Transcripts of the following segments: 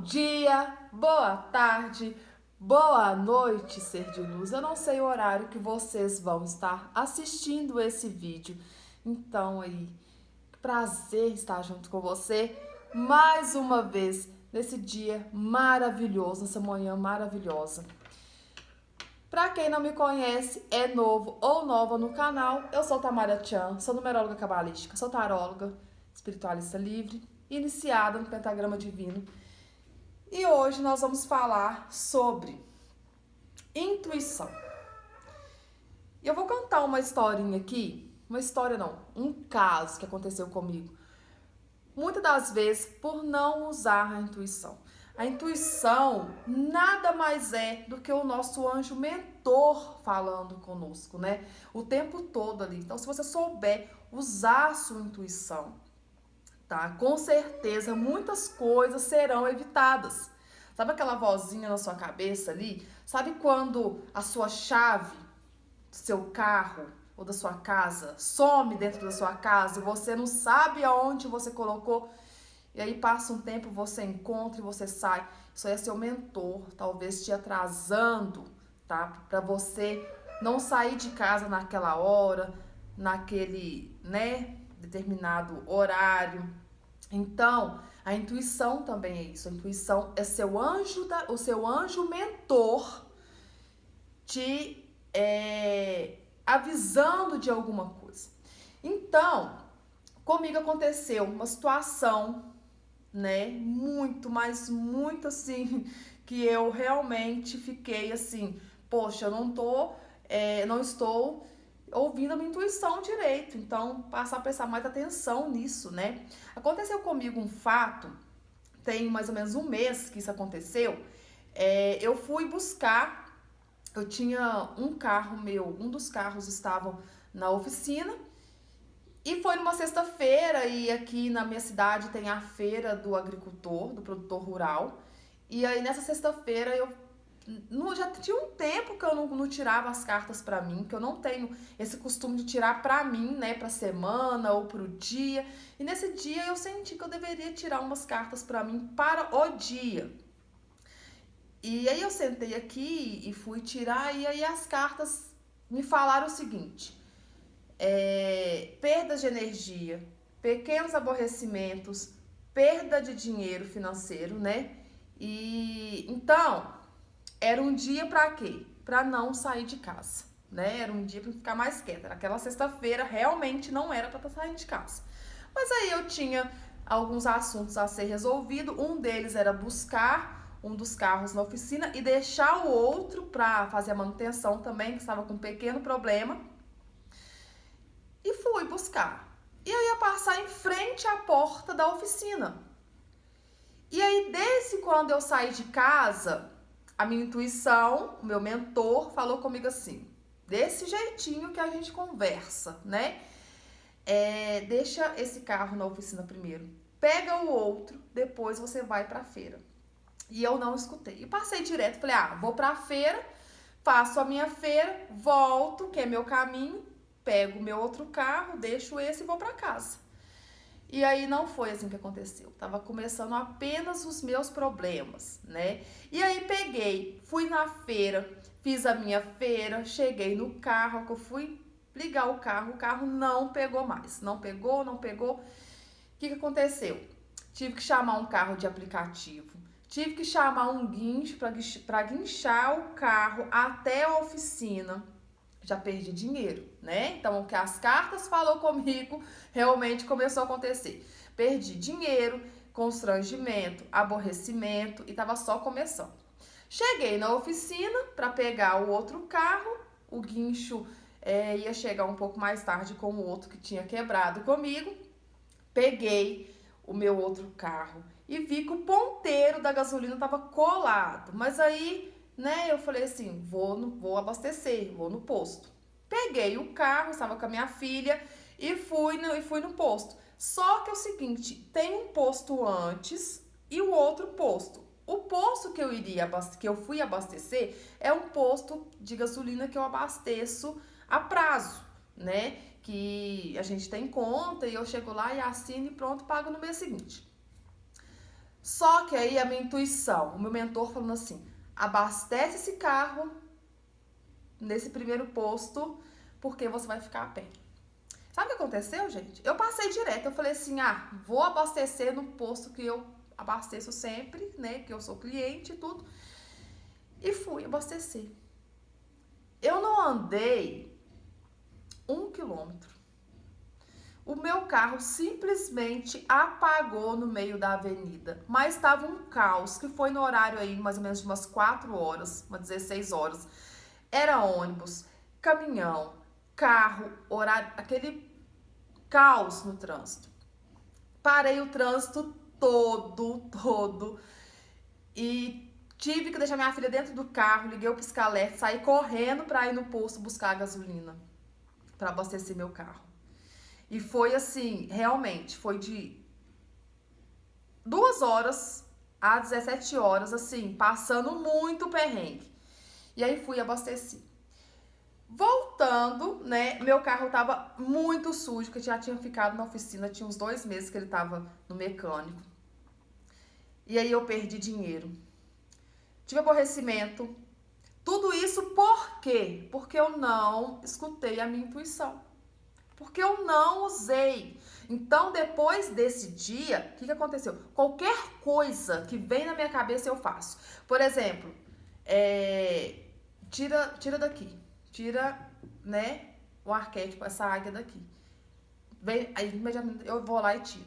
dia, boa tarde, boa noite, ser de luz. Eu não sei o horário que vocês vão estar assistindo esse vídeo. Então aí, prazer estar junto com você mais uma vez nesse dia maravilhoso, nessa manhã maravilhosa. Para quem não me conhece, é novo ou nova no canal, eu sou Tamara Chan, sou numeróloga cabalística, sou taróloga, espiritualista livre, iniciada no pentagrama divino. E hoje nós vamos falar sobre intuição. E eu vou contar uma historinha aqui, um caso que aconteceu comigo. Muitas das vezes por não usar a intuição. A intuição nada mais é do que o nosso anjo mentor falando conosco, né? O tempo todo ali. Então, se você souber usar a sua intuição, tá? Com certeza muitas coisas serão evitadas. Sabe aquela vozinha na sua cabeça ali? Sabe quando a sua chave do seu carro ou da sua casa some dentro da sua casa e você não sabe aonde você colocou? E aí passa um tempo, você encontra e você sai. Isso aí é seu mentor, talvez te atrasando, tá? Para você não sair de casa naquela hora, naquele, né, determinado horário. Então, a intuição também é isso. A intuição é o seu anjo mentor te avisando de alguma coisa. Então, comigo aconteceu uma situação, né, mas muito assim, que eu realmente fiquei assim, poxa, eu não estou ouvindo a minha intuição direito, então passar a prestar mais atenção nisso, né? Aconteceu comigo um fato, tem mais ou menos um mês que isso aconteceu. Eu fui buscar, eu tinha um carro meu, um dos carros estavam na oficina, e foi numa sexta-feira, e aqui na minha cidade tem a feira do agricultor, do produtor rural. E aí nessa sexta-feira já tinha um tempo que eu não tirava as cartas pra mim, que eu não tenho esse costume de tirar pra mim, né, pra semana ou pro dia. E nesse dia eu senti que eu deveria tirar umas cartas pra mim para o dia. E aí eu sentei aqui e fui tirar, e aí as cartas me falaram o seguinte: perdas de energia, pequenos aborrecimentos, perda de dinheiro financeiro, né? E então, era um dia pra quê? Pra não sair de casa, né? Era um dia pra ficar mais quieta. Aquela sexta-feira realmente não era pra estar saindo de casa. Mas aí eu tinha alguns assuntos a ser resolvido. Um deles era buscar um dos carros na oficina e deixar o outro pra fazer a manutenção também, que estava com um pequeno problema. E fui buscar. E aí ia passar em frente à porta da oficina. E aí, desde quando eu saí de casa, a minha intuição, o meu mentor, falou comigo assim, desse jeitinho que a gente conversa, né? Deixa esse carro na oficina primeiro. Pega o outro, depois você vai pra feira. E eu não escutei. E passei direto, falei, vou pra feira, faço a minha feira, volto, que é meu caminho, pego o meu outro carro, deixo esse e vou pra casa. E aí não foi assim que aconteceu. Tava começando apenas os meus problemas, né? E aí fui na feira, fiz a minha feira, cheguei no carro, que eu fui ligar o carro não pegou mais. Não pegou. O que aconteceu? Tive que chamar um carro de aplicativo. Tive que chamar um guincho para guinchar o carro até a oficina. Já perdi dinheiro, né? Então, o que as cartas falou comigo realmente começou a acontecer. Perdi dinheiro, constrangimento, aborrecimento e tava só começando. Cheguei na oficina para pegar o outro carro, o guincho ia chegar um pouco mais tarde com o outro que tinha quebrado comigo. Peguei o meu outro carro e vi que o ponteiro da gasolina tava colado, mas aí, né, eu falei assim, vou abastecer, vou no posto. Peguei o carro, estava com a minha filha e fui no posto. Só que é o seguinte, tem um posto antes e o outro posto. O posto que eu fui abastecer é um posto de gasolina que eu abasteço a prazo, né? Que a gente tem conta e eu chego lá e assino e pronto, pago no mês seguinte. Só que aí a minha intuição, o meu mentor falando assim, abastece esse carro nesse primeiro posto, porque você vai ficar a pé. Sabe o que aconteceu, gente? Eu passei direto, eu falei assim, vou abastecer no posto que eu abasteço sempre, né, que eu sou cliente e tudo. E fui abastecer. Eu não andei 1 quilômetro. O meu carro simplesmente apagou no meio da avenida, mas estava um caos, que foi no horário aí mais ou menos de umas 4 horas, umas 16 horas. Era ônibus, caminhão, carro, horário, aquele caos no trânsito. Parei o trânsito todo e tive que deixar minha filha dentro do carro, liguei o pisca-alerta, saí correndo para ir no posto buscar a gasolina para abastecer meu carro. E foi assim, realmente, foi de 2 horas a 17 horas, assim, passando muito perrengue. E aí fui abastecer. Voltando, né, meu carro tava muito sujo, que já tinha ficado na oficina, tinha uns 2 meses que ele tava no mecânico. E aí eu perdi dinheiro. Tive aborrecimento. Tudo isso por quê? Porque eu não escutei a minha intuição. Porque eu não usei. Então, depois desse dia, o que aconteceu? Qualquer coisa que vem na minha cabeça eu faço. Por exemplo, tira daqui. Tira, né, o arquétipo, essa águia daqui. Vem, aí imediatamente eu vou lá e tiro.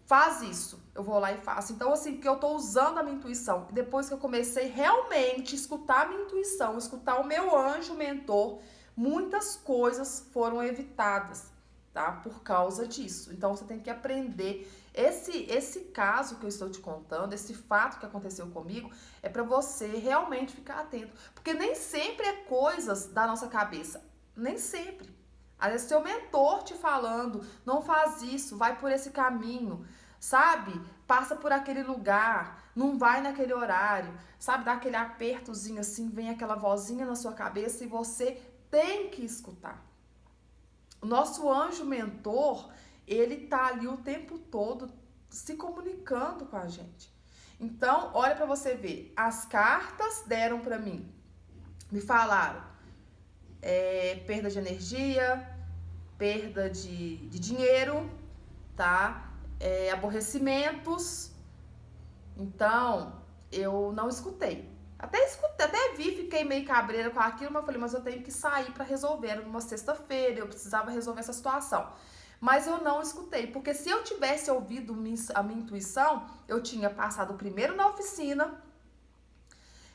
Faz isso, eu vou lá e faço. Então, assim, que eu tô usando a minha intuição. Depois que eu comecei realmente a escutar a minha intuição, escutar o meu anjo mentor, muitas coisas foram evitadas, tá? Por causa disso. Então, você tem que aprender. Esse caso que eu estou te contando, esse fato que aconteceu comigo, é para você realmente ficar atento. Porque nem sempre é coisas da nossa cabeça. Nem sempre. Às vezes seu mentor te falando, não faz isso, vai por esse caminho, sabe? Passa por aquele lugar, não vai naquele horário, sabe? Dá aquele apertozinho assim, vem aquela vozinha na sua cabeça e você tem que escutar. O nosso anjo mentor, ele tá ali o tempo todo se comunicando com a gente. Então, olha para você ver, as cartas deram para mim, me falaram, perda de energia, perda de dinheiro, tá? Aborrecimentos. Então, eu não escutei. Até vi, fiquei meio cabreira com aquilo, mas eu falei, mas eu tenho que sair para resolver. Era numa sexta-feira, eu precisava resolver essa situação. Mas eu não escutei, porque se eu tivesse ouvido a minha intuição, eu tinha passado primeiro na oficina,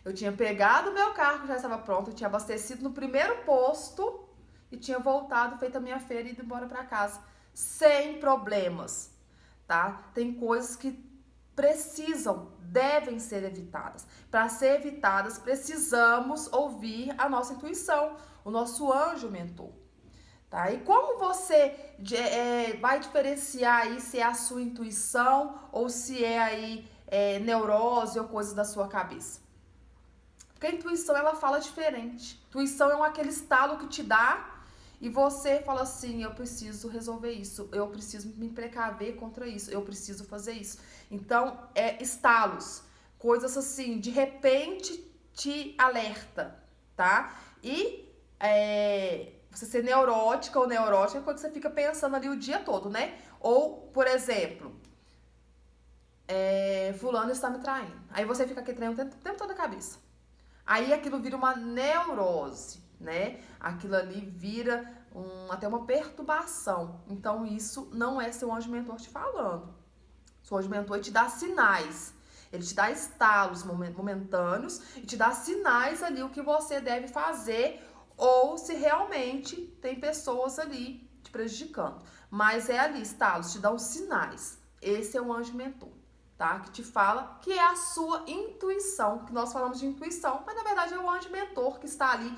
eu tinha pegado o meu carro, que já estava pronto, eu tinha abastecido no primeiro posto e tinha voltado, feito a minha feira e ido embora para casa, sem problemas, tá? Tem coisas que devem ser evitadas. Para ser evitadas, precisamos ouvir a nossa intuição, o nosso anjo mentor, tá? E como você vai diferenciar aí se é a sua intuição ou se é aí neurose ou coisas da sua cabeça? Porque a intuição, ela fala diferente. Intuição é aquele estalo que te dá e você fala assim, eu preciso resolver isso, eu preciso me precaver contra isso, eu preciso fazer isso. Então, estalos, coisas assim, de repente te alerta, tá? E você ser neurótica ou neurótica é quando você fica pensando ali o dia todo, né? Ou, por exemplo, fulano está me traindo. Aí você fica aqui traindo o tempo todo a cabeça. Aí aquilo vira uma neurose, né? Aquilo ali vira até uma perturbação. Então isso não é seu anjo mentor te falando. Seu anjo mentor te dá sinais. Ele te dá estalos momentâneos e te dá sinais ali o que você deve fazer ou se realmente tem pessoas ali te prejudicando. Mas é ali, estalos, te dão sinais. Esse é o anjo mentor. Tá? Que te fala que é a sua intuição, que nós falamos de intuição, mas na verdade é o anjo mentor que está ali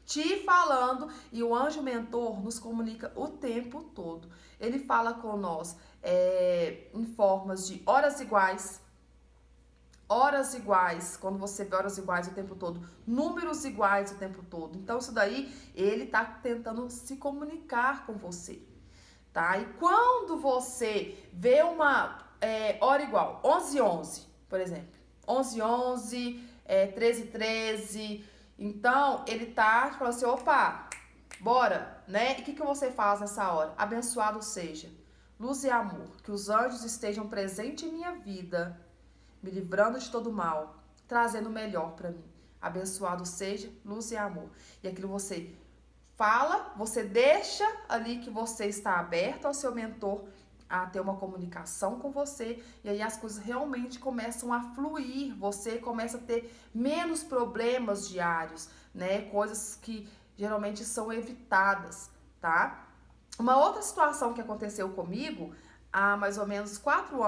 te falando, e o anjo mentor nos comunica o tempo todo. Ele fala com nós em formas de horas iguais, quando você vê horas iguais o tempo todo, números iguais o tempo todo. Então isso daí, ele tá tentando se comunicar com você, tá? E quando você vê uma hora igual, 11:11, por exemplo. 11h11, 13h13. Então, ele falou assim, opa, bora, né? E o que você faz nessa hora? Abençoado seja, luz e amor, que os anjos estejam presentes em minha vida, me livrando de todo mal, trazendo o melhor para mim. Abençoado seja, luz e amor. E aquilo você fala, você deixa ali que você está aberto ao seu mentor a ter uma comunicação com você, e aí as coisas realmente começam a fluir, você começa a ter menos problemas diários, né? Coisas que geralmente são evitadas, tá? Uma outra situação que aconteceu comigo há mais ou menos 5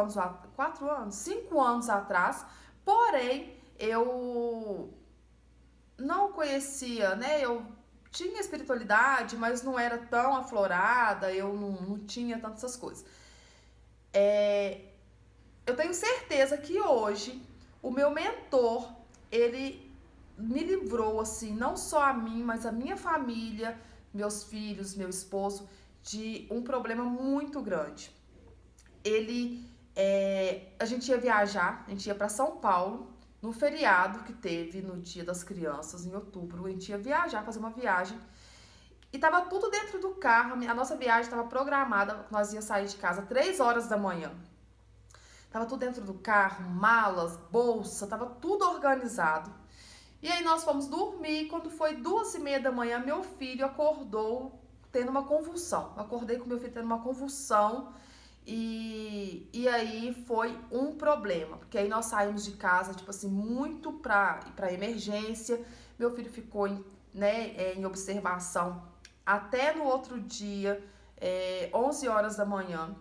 anos atrás, porém eu não conhecia, né? Eu tinha espiritualidade, mas não era tão aflorada, eu não tinha tantas essas coisas. Eu tenho certeza que hoje o meu mentor, ele me livrou, assim, não só a mim, mas a minha família, meus filhos, meu esposo, de um problema muito grande. A gente ia viajar, a gente ia para São Paulo, no feriado que teve no Dia das Crianças, em outubro, a gente ia viajar, fazer uma viagem, e tava tudo dentro do carro, a nossa viagem estava programada, nós ia sair de casa 3 horas da manhã. Tava tudo dentro do carro, malas, bolsa, tava tudo organizado. E aí nós fomos dormir, quando foi 2h30 da manhã, meu filho acordou tendo uma convulsão. Eu acordei com meu filho tendo uma convulsão e aí foi um problema, porque aí nós saímos de casa, tipo assim, muito pra emergência. Meu filho ficou em observação até no outro dia, 11 horas da manhã.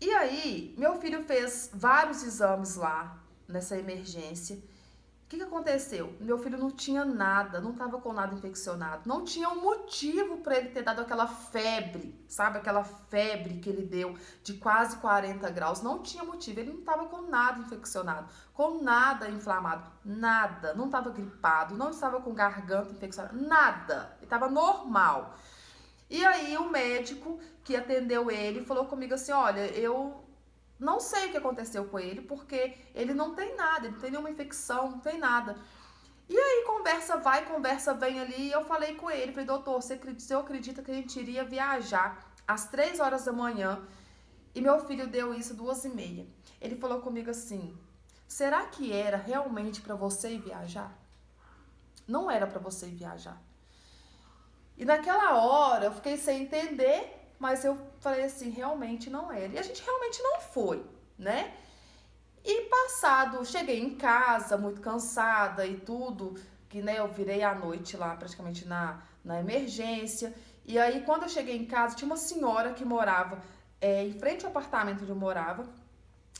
E aí, meu filho fez vários exames lá, nessa emergência. O que aconteceu? Meu filho não tinha nada, não estava com nada infeccionado. Não tinha um motivo para ele ter dado aquela febre, sabe? Aquela febre que ele deu de quase 40 graus. Não tinha motivo, ele não estava com nada infeccionado, com nada inflamado, nada. Não estava gripado, não estava com garganta infeccionada, nada. Ele estava normal. E aí o médico que atendeu ele falou comigo assim, olha, eu não sei o que aconteceu com ele, porque ele não tem nada, ele não tem nenhuma infecção, não tem nada. E aí conversa vai, conversa vem ali, e eu falei com ele, falei, doutor, você acredita que a gente iria viajar às 3 horas da manhã, e meu filho deu isso 2h30. Ele falou comigo assim, será que era realmente para você ir viajar? Não era para você ir viajar. E naquela hora eu fiquei sem entender, mas eu falei assim, realmente não era. E a gente realmente não foi, né? E cheguei em casa muito cansada e tudo, que né, eu virei à noite lá praticamente na emergência. E aí quando eu cheguei em casa, tinha uma senhora que morava em frente ao apartamento onde eu morava,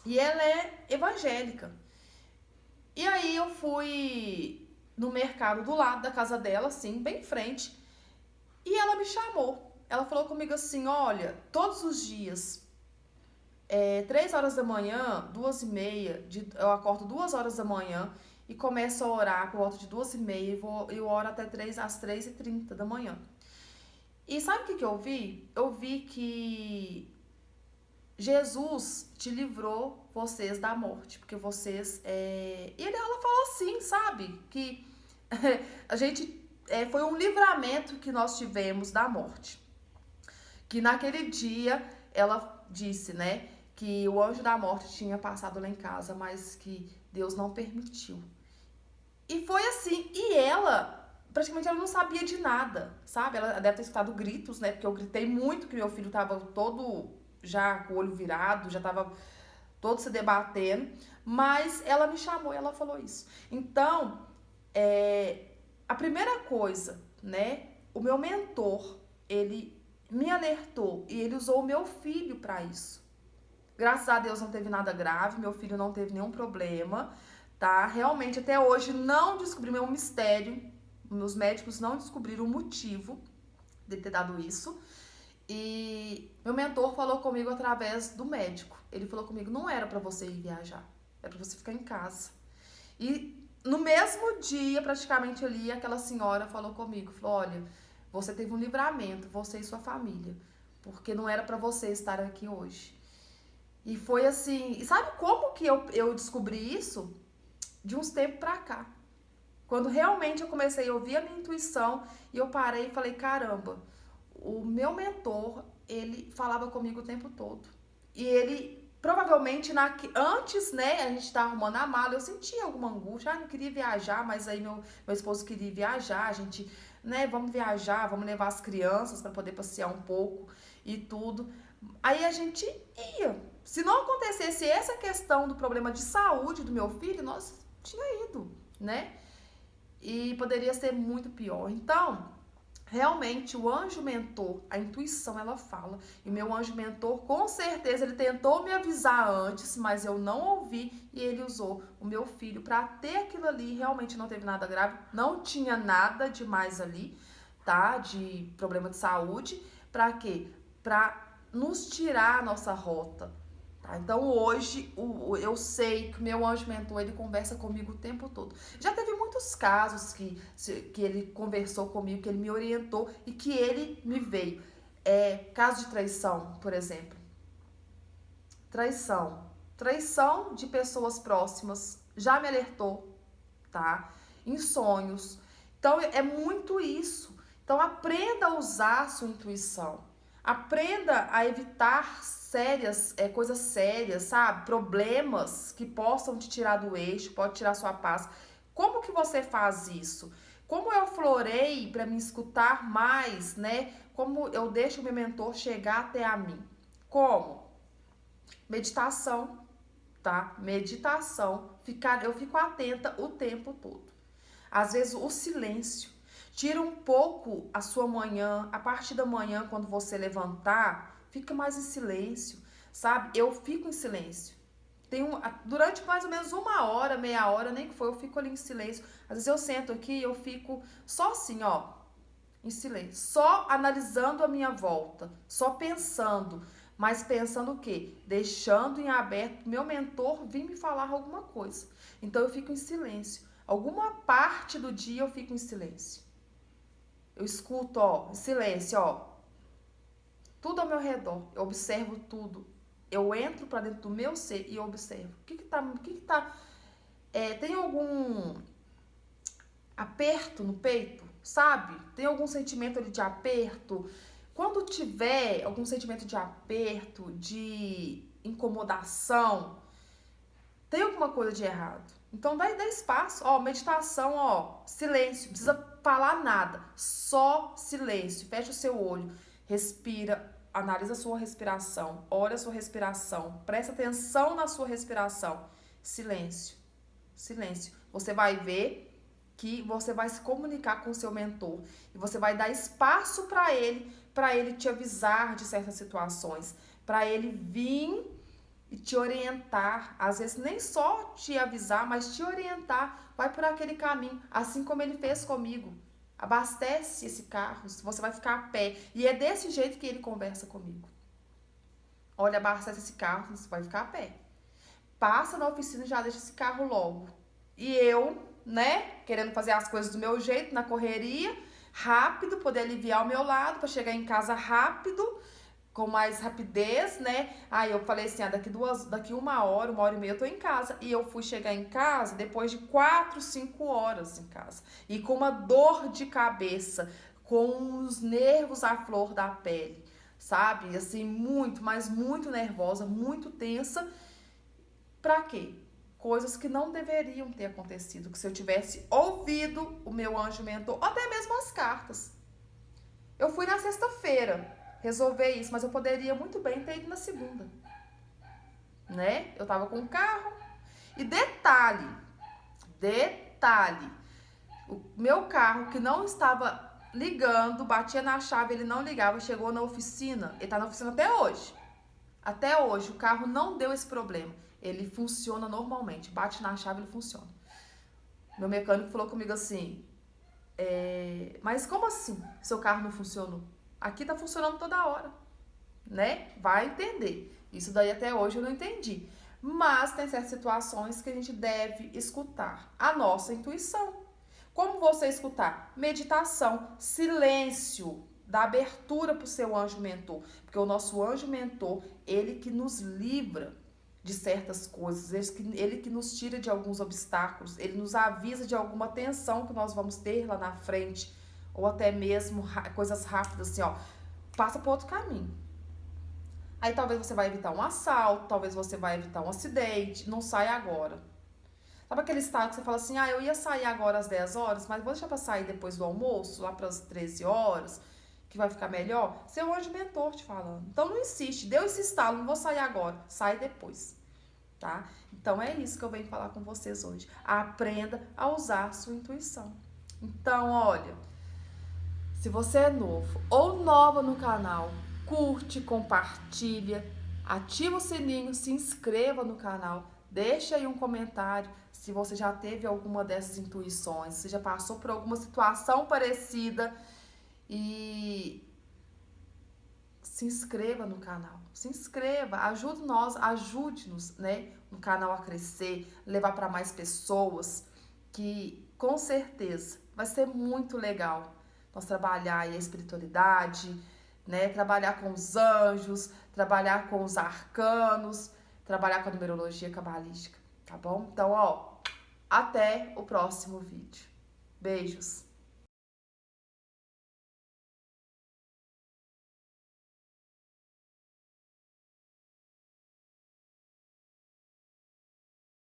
e ela é evangélica. E aí eu fui no mercado do lado da casa dela, assim, bem em frente, e ela me chamou. Ela falou comigo assim, olha, todos os dias, 3 horas da manhã, 2h30, eu acordo 2 horas da manhã e começo a orar por volta de 2h30 e eu oro até às 3h30 da manhã. E sabe o que eu vi? Eu vi que Jesus te livrou vocês da morte, porque vocês... E ela falou assim, sabe? Que a gente... foi um livramento que nós tivemos da morte. Que naquele dia, ela disse, né? Que o anjo da morte tinha passado lá em casa, mas que Deus não permitiu. E foi assim. E praticamente ela não sabia de nada, sabe? Ela deve ter escutado gritos, né? Porque eu gritei muito, que meu filho tava todo já com o olho virado, já tava todo se debatendo. Mas ela me chamou e ela falou isso. Então, a primeira coisa, né? O meu mentor, ele me alertou e ele usou o meu filho para isso. Graças a Deus não teve nada grave, meu filho não teve nenhum problema, tá? Realmente até hoje não descobri, é um mistério. Meus médicos não descobriram o motivo de ter dado isso. E meu mentor falou comigo através do médico. Ele falou comigo, não era para você ir viajar, era para você ficar em casa. E no mesmo dia, praticamente ali, aquela senhora falou comigo, falou, olha, você teve um livramento, você e sua família, porque não era para você estar aqui hoje. E foi assim, e sabe como que eu descobri isso? De uns tempos pra cá. Quando realmente eu comecei a ouvir a minha intuição e eu parei e falei, caramba, o meu mentor, ele falava comigo o tempo todo. E ele, provavelmente, antes, né, a gente tá arrumando a mala, eu sentia alguma angústia, não queria viajar, mas aí meu esposo queria viajar, a gente, né, vamos viajar, vamos levar as crianças para poder passear um pouco e tudo. Aí a gente ia. Se não acontecesse essa questão do problema de saúde do meu filho, nós tinha ido, né? E poderia ser muito pior. Então, realmente, o anjo mentor, a intuição, ela fala. E o meu anjo mentor, com certeza, ele tentou me avisar antes, mas eu não ouvi e ele usou o meu filho para ter aquilo ali. Realmente não teve nada grave, não tinha nada demais ali, tá? De problema de saúde. Para quê? Para nos tirar a nossa rota. Tá? Então hoje eu sei que o meu anjo mentor ele conversa comigo o tempo todo. Já teve muitos casos que ele conversou comigo, que ele me orientou e que ele me veio. Caso de traição, por exemplo. Traição de pessoas próximas já me alertou, tá? Em sonhos. Então é muito isso. Então aprenda a usar a sua intuição. Aprenda a evitar coisas sérias, sabe? Problemas que possam te tirar do eixo, pode tirar sua paz. Como que você faz isso? Como eu florei para me escutar mais, né? Como eu deixo o meu mentor chegar até a mim? Como? Meditação, tá? Meditação. Eu fico atenta o tempo todo. Às vezes o silêncio. Tira um pouco a sua manhã, a partir da manhã, quando você levantar, fica mais em silêncio, sabe? Eu fico em silêncio. Durante mais ou menos uma hora, meia hora, nem que for, eu fico ali em silêncio. Às vezes eu sento aqui e eu fico só assim, ó, em silêncio. Só analisando a minha volta, só pensando. Mas pensando o quê? Deixando em aberto meu mentor vir me falar alguma coisa. Então eu fico em silêncio. Alguma parte do dia eu fico em silêncio. Eu escuto, ó, em silêncio, ó. Tudo ao meu redor. Eu observo tudo. Eu entro para dentro do meu ser e eu observo. O que que tá tem algum aperto no peito, sabe? Tem algum sentimento ali de aperto? Quando tiver algum sentimento de aperto, de incomodação, tem alguma coisa de errado. Então dá espaço, ó, meditação, ó, silêncio, não precisa falar nada, só silêncio. Fecha o seu olho, respira, analisa a sua respiração, olha a sua respiração, presta atenção na sua respiração. Silêncio, silêncio. Você vai ver que você vai se comunicar com o seu mentor e você vai dar espaço para ele te avisar de certas situações, para ele vir e te orientar, às vezes nem só te avisar, mas te orientar, vai por aquele caminho, assim como ele fez comigo. Abastece esse carro, você vai ficar a pé. E é desse jeito que ele conversa comigo. Olha, abastece esse carro, você vai ficar a pé. Passa na oficina e já deixa esse carro logo. E eu, né, querendo fazer as coisas do meu jeito, na correria, rápido, poder aliviar o meu lado, para chegar em casa rápido, com mais rapidez, né? Aí eu falei assim, daqui uma hora e meia eu tô em casa. E eu fui chegar em casa depois de 4, 5 horas em casa. E com uma dor de cabeça, com os nervos à flor da pele, sabe? Assim, muito, mas muito nervosa, muito tensa. Pra quê? Coisas que não deveriam ter acontecido. Que se eu tivesse ouvido o meu anjo mentor, ou até mesmo as cartas. Eu fui na sexta-feira resolver isso, mas eu poderia muito bem ter ido na segunda, né? Eu tava com o carro e detalhe, o meu carro que não estava ligando, batia na chave, ele não ligava, chegou na oficina, ele tá na oficina até hoje o carro não deu esse problema, ele funciona normalmente, bate na chave, ele funciona. Meu mecânico falou comigo assim, mas como assim seu carro não funcionou? Aqui tá funcionando toda hora, né? Vai entender. Isso daí até hoje eu não entendi. Mas tem certas situações que a gente deve escutar a nossa intuição. Como você escutar? Meditação, silêncio, Dá abertura para o seu anjo mentor, porque o nosso anjo mentor, ele que nos livra de certas coisas, ele que nos tira de alguns obstáculos, ele nos avisa de alguma tensão que nós vamos ter lá na frente, ou até mesmo coisas rápidas, assim, ó, passa para outro caminho. Aí talvez você vai evitar um assalto, talvez você vai evitar um acidente, não sai agora. Sabe aquele estado que você fala assim, eu ia sair agora às 10 horas, mas vou deixar para sair depois do almoço, lá para as 13 horas, que vai ficar melhor? Seu anjo mentor te falando. Então não insiste, deu esse estalo, não vou sair agora, sai depois, tá? Então é isso que eu venho falar com vocês hoje. Aprenda a usar a sua intuição. Então, olha, se você é novo ou nova no canal, curte, compartilha, ativa o sininho, se inscreva no canal, deixa aí um comentário se você já teve alguma dessas intuições, se já passou por alguma situação parecida e se inscreva no canal, se inscreva, ajude-nos, né, no canal a crescer, levar para mais pessoas, que com certeza vai ser muito legal nós trabalhar aí a espiritualidade, né, trabalhar com os anjos, trabalhar com os arcanos, trabalhar com a numerologia cabalística, tá bom? Então, até o próximo vídeo. Beijos!